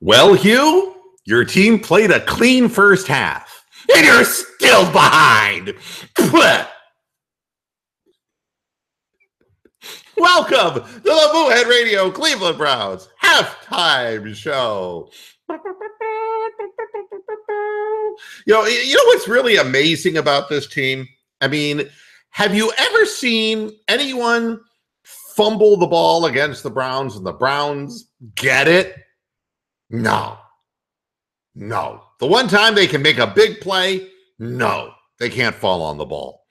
Well, Hugh, your team played a clean first half, and you're still behind. Welcome to the Moohead Radio Cleveland Browns halftime show. You know what's really amazing about this team? I mean, have you ever seen anyone fumble the ball against the Browns and the Browns get it? No. The one time they can make a big play, no, they can't fall on the ball.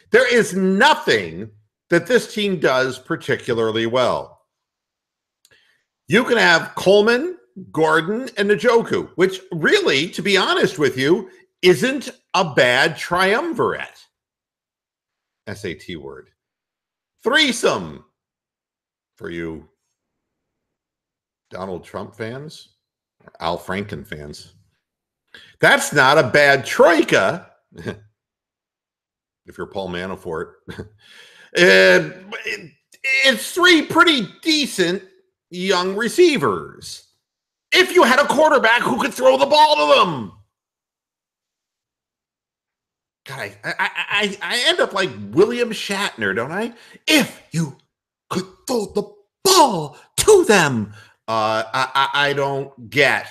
There is nothing that this team does particularly well. You can have Coleman, Gordon, and Njoku, which really, to be honest with you, isn't a bad triumvirate. SAT word. Threesome for you Donald Trump fans or Al Franken fans. That's not a bad troika if you're Paul Manafort. It's three pretty decent young receivers. If you had a quarterback who could throw the ball to them. God, I end up like William Shatner, don't I? If you could throw the ball to them. I don't get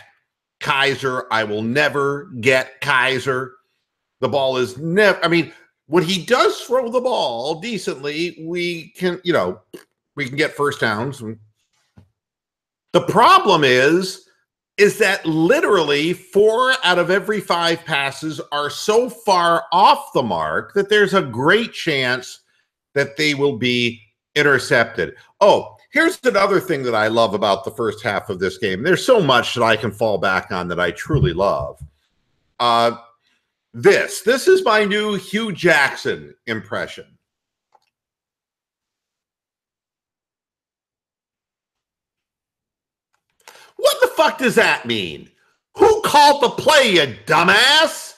Kaiser. I will never get Kaiser. The ball is never, I mean, when he does throw the ball decently, we can get first downs. The problem is that literally 4 out of every 5 passes are so far off the mark that there's a great chance that they will be intercepted. Oh, here's another thing that I love about the first half of this game. There's so much that I can fall back on that I truly love. This is my new Hugh Jackson impression. What the fuck does that mean? Who called the play, you dumbass?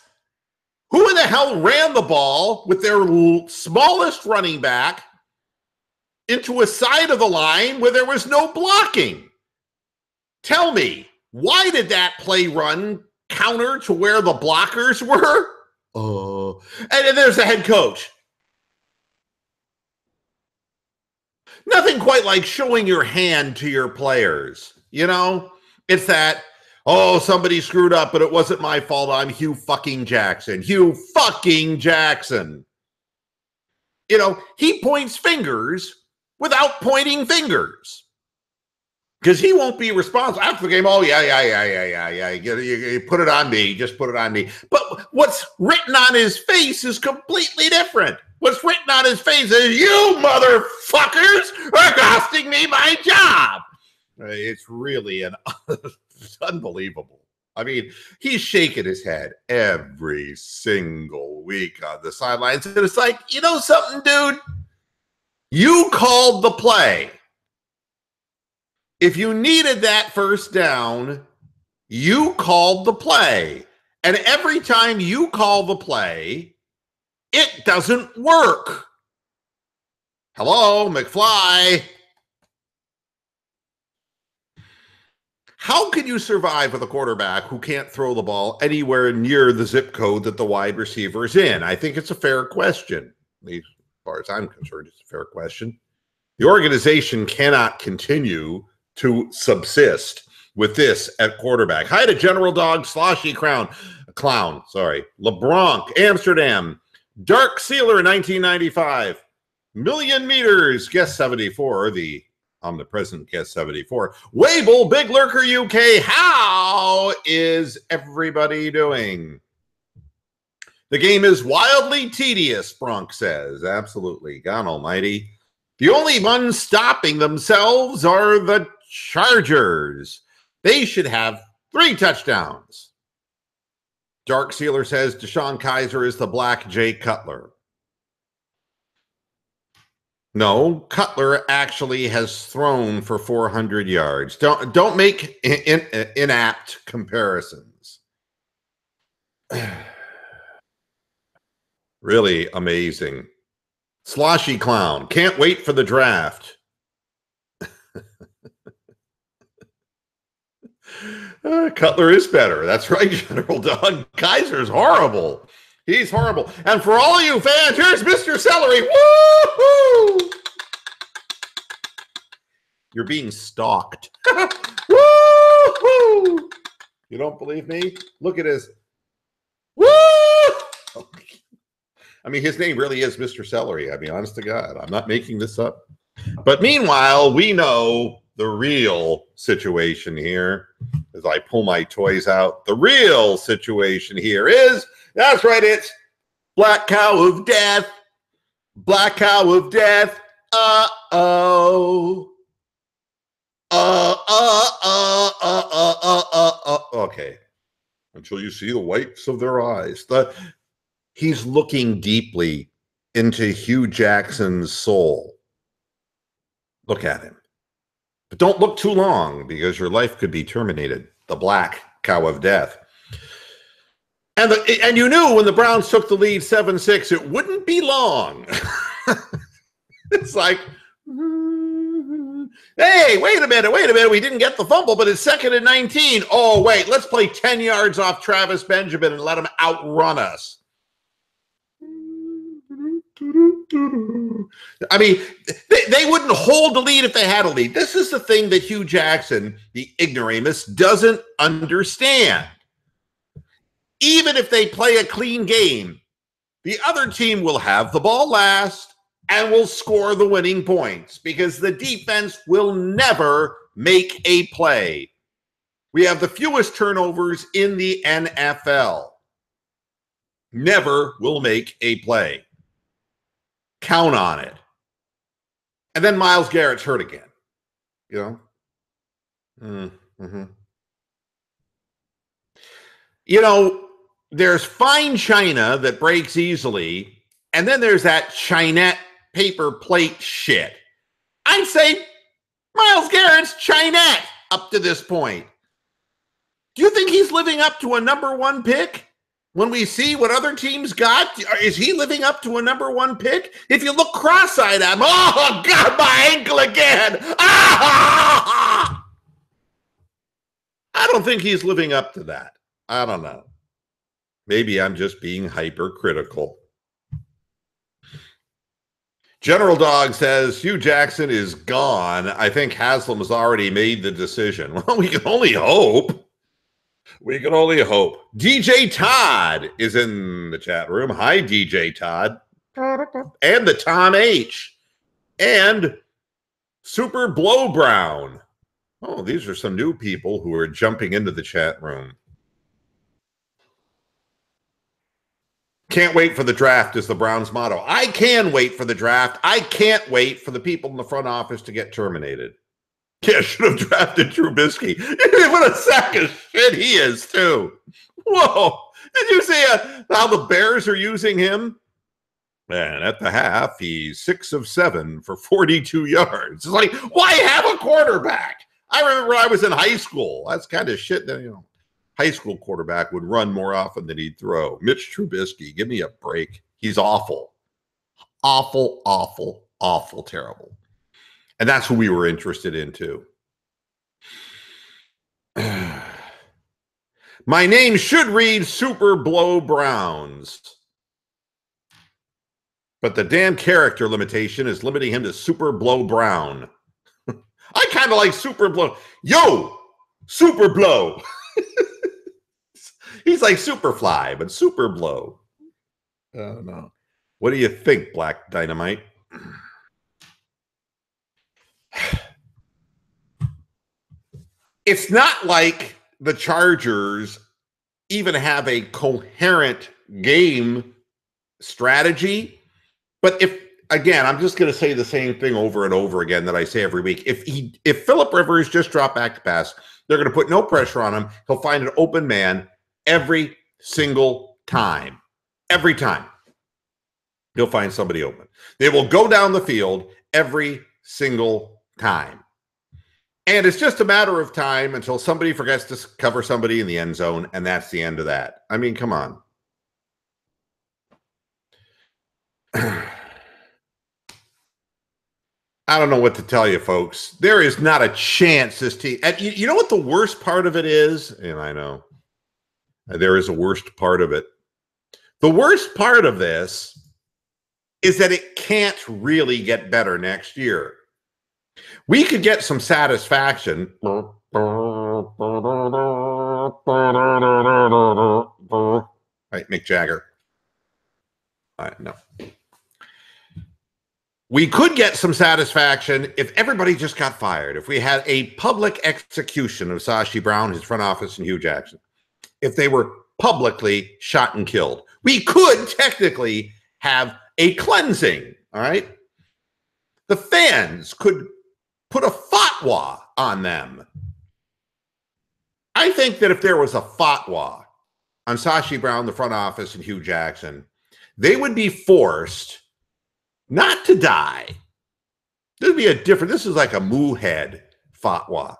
Who in the hell ran the ball with their smallest running back into a side of the line where there was no blocking? Tell me, why did that play run counter to where the blockers were? And there's the head coach. Nothing quite like showing your hand to your players. It's that, somebody screwed up, but it wasn't my fault. I'm Hugh fucking Jackson. Hugh fucking Jackson. He points fingers without pointing fingers. Because he won't be responsible after the game. Oh, yeah. You put it on me. Just put it on me. But what's written on his face is completely different. What's written on his face is, you motherfuckers are costing me my job. It's really it's unbelievable. I mean, he's shaking his head every single week on the sidelines. And it's like, you know something, dude? You called the play. If you needed that first down, you called the play. And every time you call the play, it doesn't work. Hello, McFly. How can you survive with a quarterback who can't throw the ball anywhere near the zip code that the wide receiver is in? I think it's a fair question. At least as far as I'm concerned, it's a fair question. The organization cannot continue to subsist with this at quarterback. Hi to General Dog, Sloshy Clown, LeBronc, Amsterdam, Dark Sealer, 1995, Million Meters, Guest 74, the omnipresent Guest 74, Wable, Big Lurker UK. How is everybody doing? The game is wildly tedious, Bronk says. Absolutely. God almighty. The only ones stopping themselves are the Chargers. They should have 3 touchdowns. Dark Sealer says Deshaun Kaiser is the black Jay Cutler. No, Cutler actually has thrown for 400 yards. Don't make inapt comparisons. Really amazing. Sloshy Clown, can't wait for the draft. Cutler is better. That's right, General Dog. Kaiser's horrible. He's horrible. And for all you fans, here's Mr. Celery. Woo-hoo! You're being stalked. Woo-hoo! You don't believe me? Look at his. Woo! I mean, his name really is Mr. Celery. I mean, honest to God, I'm not making this up. But meanwhile, we know the real situation here. As I pull my toys out, the real situation here is, that's right, it's Black Cow of Death. Black Cow of Death. Uh-oh. Okay. Until you see the whites of their eyes. He's looking deeply into Hugh Jackson's soul. Look at him. But don't look too long because your life could be terminated. The Black Cow of Death. And you knew when the Browns took the lead 7-6, it wouldn't be long. It's like, hey, wait a minute. We didn't get the fumble, but it's 2nd and 19. Oh, wait, let's play 10 yards off Travis Benjamin and let him outrun us. I mean, they wouldn't hold the lead if they had a lead. This is the thing that Hugh Jackson, the ignoramus, doesn't understand. Even if they play a clean game, the other team will have the ball last and will score the winning points because the defense will never make a play. We have the fewest turnovers in the NFL. Never will make a play. Count on it. And then Myles Garrett's hurt again. You know? You know, there's fine china that breaks easily, and then there's that Chinette paper plate shit. I'd say Myles Garrett's Chinette up to this point. Do you think he's living up to a #1 pick? When we see what other teams got, is he living up to a #1 pick? If you look cross-eyed at him, oh, God, my ankle again. Ah! I don't think he's living up to that. I don't know. Maybe I'm just being hypercritical. General Dog says, Hugh Jackson is gone. I think Haslam has already made the decision. Well, we can only hope. We can only hope. DJ Todd is in the chat room. Hi, DJ Todd. And the Tom H. And Super Blow Brown. Oh, these are some new people who are jumping into the chat room. Can't wait for the draft is the Browns' motto. I can wait for the draft. I can't wait for the people in the front office to get terminated. Yeah, should have drafted Trubisky. What a sack of shit he is, too. Whoa. Did you see how the Bears are using him? Man, at the half, he's 6 of 7 for 42 yards. It's like, why have a quarterback? I remember when I was in high school. That's kind of shit that, high school quarterback would run more often than he'd throw. Mitch Trubisky, give me a break. He's awful. Awful, awful, awful, terrible. And that's who we were interested in, too. My name should read Super Blow Browns. But the damn character limitation is limiting him to Super Blow Brown. I kind of like Super Blow. Yo, Super Blow. He's like Superfly, but Super Blow. Oh, no. What do you think, Black Dynamite? It's not like the Chargers even have a coherent game strategy. But again, I'm just going to say the same thing over and over again that I say every week. If Phillip Rivers just dropped back to pass, they're going to put no pressure on him. He'll find an open man every single time. Every time. He'll find somebody open. They will go down the field every single time. And it's just a matter of time until somebody forgets to cover somebody in the end zone, and that's the end of that. I mean, come on. I don't know what to tell you, folks. There is not a chance this team. And you know what the worst part of it is? And I know there is a worst part of it. The worst part of this is that it can't really get better next year. We could get some satisfaction. Right, Mick Jagger. No. We could get some satisfaction if everybody just got fired. If we had a public execution of Sashi Brown, his front office, and Hugh Jackson. If they were publicly shot and killed. We could technically have a cleansing, all right? The fans could put a fatwa on them. I think that if there was a fatwa on Sashi Brown, the front office, and Hugh Jackson, they would be forced not to die. This would be this is like a Moohead fatwa.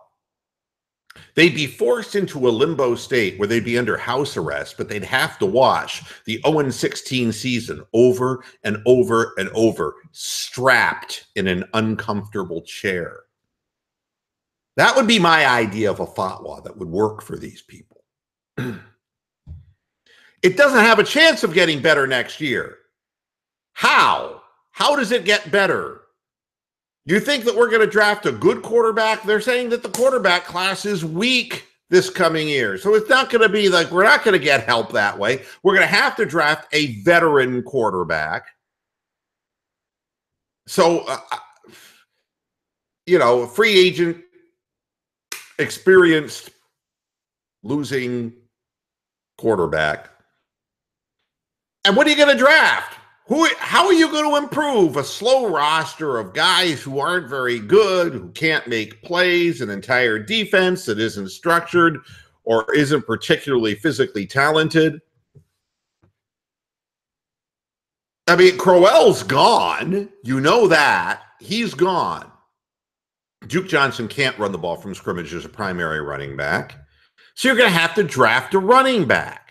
They'd be forced into a limbo state where they'd be under house arrest, but they'd have to watch the 0-16 season over and over and over, strapped in an uncomfortable chair. That would be my idea of a fatwa that would work for these people. It doesn't have a chance of getting better next year. How? How does it get better? You think that we're going to draft a good quarterback? They're saying that the quarterback class is weak this coming year. So it's not going to be like, we're not going to get help that way. We're going to have to draft a veteran quarterback. So, free agent, experienced, losing quarterback. And what are you going to draft? How are you going to improve a slow roster of guys who aren't very good, who can't make plays, an entire defense that isn't structured or isn't particularly physically talented? I mean, Crowell's gone. You know that. He's gone. Duke Johnson can't run the ball from scrimmage as a primary running back. So you're going to have to draft a running back.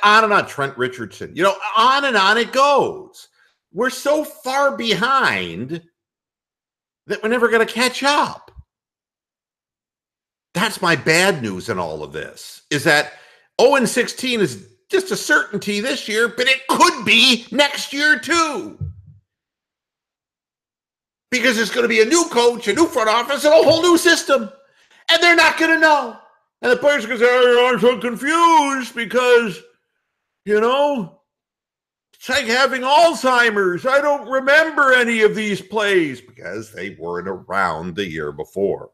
On and on, Trent Richardson. On and on it goes. We're so far behind that we're never going to catch up. That's my bad news in all of this, is that 0-16 is just a certainty this year, but it could be next year too. Because it's going to be a new coach, a new front office, and a whole new system. And they're not going to know. And the players are going to say, I'm so confused because, it's like having Alzheimer's. I don't remember any of these plays because they weren't around the year before.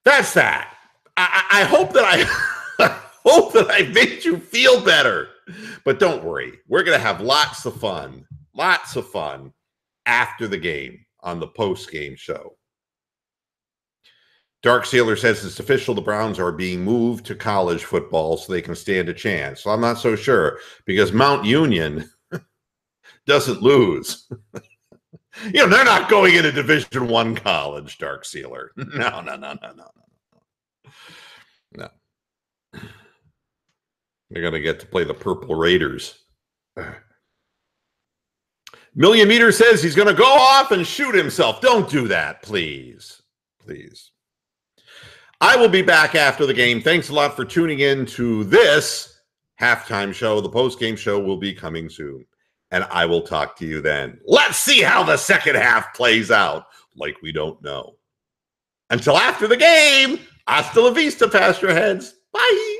That's that. I hope that I made you feel better. But don't worry. We're going to have lots of fun after the game on the post-game show. Dark Sealer says it's official. The Browns are being moved to college football so they can stand a chance. So I'm not so sure because Mount Union doesn't lose. They're not going into Division I college, Dark Sealer. No. They're going to get to play the Purple Raiders. Million Meter says he's going to go off and shoot himself. Don't do that, please. Please. I will be back after the game. Thanks a lot for tuning in to this halftime show. The post-game show will be coming soon, and I will talk to you then. Let's see how the second half plays out, like we don't know. Until after the game, hasta la vista, Pastor Heads. Bye.